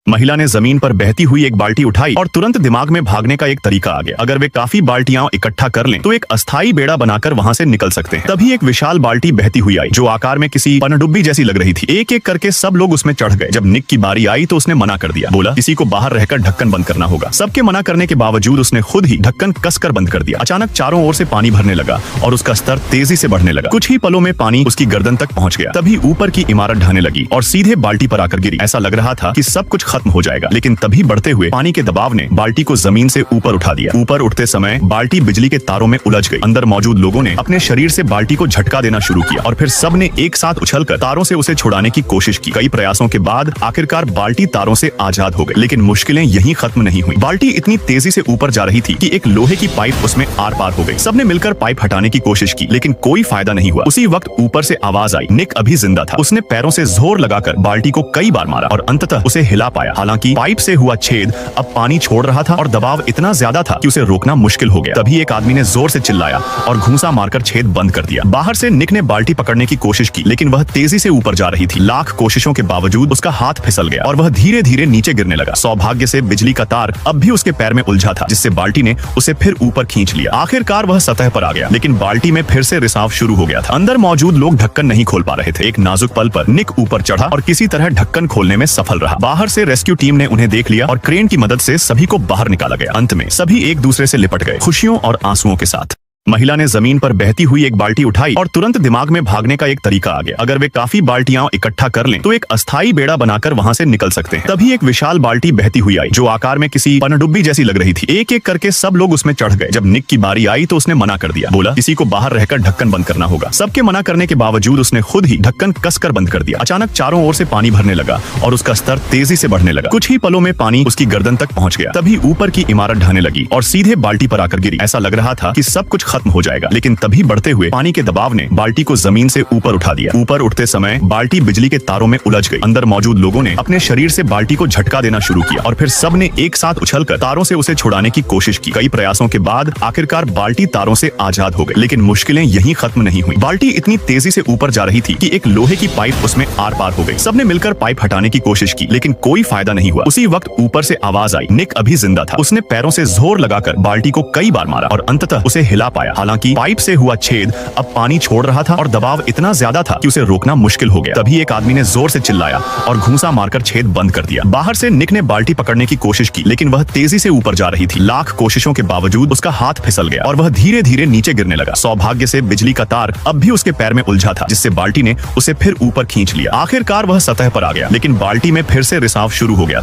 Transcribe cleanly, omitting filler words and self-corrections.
महिला ने जमीन पर बहती हुई एक बाल्टी उठाई और तुरंत दिमाग में भागने का एक तरीका आ गया। अगर वे काफी बाल्टियां इकट्ठा कर लें तो एक अस्थायी बेड़ा बनाकर वहां से निकल सकते हैं। तभी एक विशाल बाल्टी बहती हुई आई जो आकार में किसी पनडुब्बी जैसी लग रही थी। एक एक करके सब लोग उसमें चढ़ गए। जब निक की बारी आई तो उसने मना कर दिया, बोला किसी को बाहर रहकर ढक्कन बंद करना होगा। सबके मना करने के बावजूद उसने खुद ही ढक्कन कसकर बंद कर दिया। अचानक चारों ओर से पानी भरने लगा और उसका स्तर तेजी से बढ़ने लगा। कुछ ही पलों में पानी उसकी गर्दन तक पहुंच गया। तभी ऊपर की इमारत ढहने लगी और सीधे बाल्टी पर आकर गिरी। ऐसा लग रहा था कि सब कुछ खत्म हो जाएगा, लेकिन तभी बढ़ते हुए पानी के दबाव ने बाल्टी को जमीन से ऊपर उठा दिया। ऊपर उठते समय बाल्टी बिजली के तारों में उलझ गई। अंदर मौजूद लोगों ने अपने शरीर से बाल्टी को झटका देना शुरू किया और फिर सबने एक साथ उछलकर तारों से उसे छुड़ाने की कोशिश की। कई प्रयासों के बाद आखिरकार बाल्टी तारों से आजाद हो गई। लेकिन मुश्किलें यहीं खत्म नहीं हुई। बाल्टी इतनी तेजी से ऊपर जा रही थी कि एक लोहे की पाइप उसमें आर पार हो गई। सबने मिलकर पाइप हटाने की कोशिश की, लेकिन कोई फायदा नहीं हुआ। उसी वक्त ऊपर से आवाज आई। निक अभी जिंदा था। उसने पैरों से जोर लगाकर बाल्टी को कई बार मारा और अंततः उसे हिला पाया। हालांकि पाइप से हुआ छेद अब पानी छोड़ रहा था और दबाव इतना ज्यादा था कि उसे रोकना मुश्किल हो गया। तभी एक आदमी ने जोर से चिल्लाया और घूंसा मारकर छेद बंद कर दिया। बाहर से निक ने बाल्टी पकड़ने की कोशिश की, लेकिन वह तेजी से ऊपर जा रही थी। लाख कोशिशों के बावजूद उसका हाथ फिसल गया और वह धीरे धीरे नीचे गिरने लगा। सौभाग्य से बिजली का तार अब भी उसके पैर में उलझा था, जिससे बाल्टी ने उसे फिर ऊपर खींच लिया। आखिरकार वह सतह पर आ गया, लेकिन बाल्टी में फिर से रिसाव शुरू हो गया था। अंदर मौजूद लोग ढक्कन नहीं खोल पा रहे थे। एक नाजुक पल पर निक ऊपर चढ़ा और किसी तरह ढक्कन खोलने में सफल रहा। बाहर से रेस्क्यू टीम ने उन्हें देख लिया और क्रेन की मदद से सभी को बाहर निकाला गया। अंत में सभी एक दूसरे से लिपट गए, खुशियों और आंसुओं के साथ। महिला ने जमीन पर बहती हुई एक बाल्टी उठाई और तुरंत दिमाग में भागने का एक तरीका आ गया। अगर वे काफी बाल्टियां इकट्ठा कर लें तो एक अस्थायी बेड़ा बनाकर वहां से निकल सकते हैं। तभी एक विशाल बाल्टी बहती हुई आई जो आकार में किसी पनडुब्बी जैसी लग रही थी। एक एक करके सब लोग उसमें चढ़ गए। जब निक की बारी आई तो उसने मना कर दिया, बोला किसी को बाहर रहकर ढक्कन बंद करना होगा। सबके मना करने के बावजूद उसने खुद ही ढक्कन कसकर बंद कर दिया। अचानक चारों ओर से पानी भरने लगा और उसका स्तर तेजी से बढ़ने लगा। कुछ ही पलों में पानी उसकी गर्दन तक पहुंच गया। तभी ऊपर की इमारत ढहने लगी और सीधे बाल्टी पर आकर गिरी। ऐसा लग रहा था कि सब कुछ खत्म हो जाएगा, लेकिन तभी बढ़ते हुए पानी के दबाव ने बाल्टी को जमीन से ऊपर उठा दिया। ऊपर उठते समय बाल्टी बिजली के तारों में उलझ गई। अंदर मौजूद लोगों ने अपने शरीर से बाल्टी को झटका देना शुरू किया और फिर सबने एक साथ उछलकर तारों से उसे छुड़ाने की कोशिश की। कई प्रयासों के बाद आखिरकार बाल्टी तारों से आजाद हो गई, लेकिन मुश्किलें यहीं खत्म नहीं हुई। बाल्टी इतनी तेजी से ऊपर जा रही थी कि एक लोहे की पाइप उसमें आर पार हो गई। सबने मिलकर पाइप हटाने की कोशिश की, लेकिन कोई फायदा नहीं हुआ। उसी वक्त ऊपर से आवाज आई। निक अभी जिंदा था। उसने पैरों से जोर लगाकर बाल्टी को कई बार मारा और अंततः उसे हिला पाया। हालांकि पाइप से हुआ छेद अब पानी छोड़ रहा था और दबाव इतना ज्यादा था कि उसे रोकना मुश्किल हो गया। तभी एक आदमी ने जोर से चिल्लाया और घूंसा मारकर छेद बंद कर दिया। बाहर से निक ने बाल्टी पकड़ने की कोशिश की, लेकिन वह तेजी से ऊपर जा रही थी। लाख कोशिशों के बावजूद उसका हाथ फिसल गया और वह धीरे धीरे नीचे गिरने लगा। सौभाग्य से बिजली का तार अब भी उसके पैर में उलझा था, जिससे बाल्टी ने उसे फिर ऊपर खींच लिया। आखिरकार वह सतह पर आ गया, लेकिन बाल्टी में फिर से रिसाव शुरू हो गया।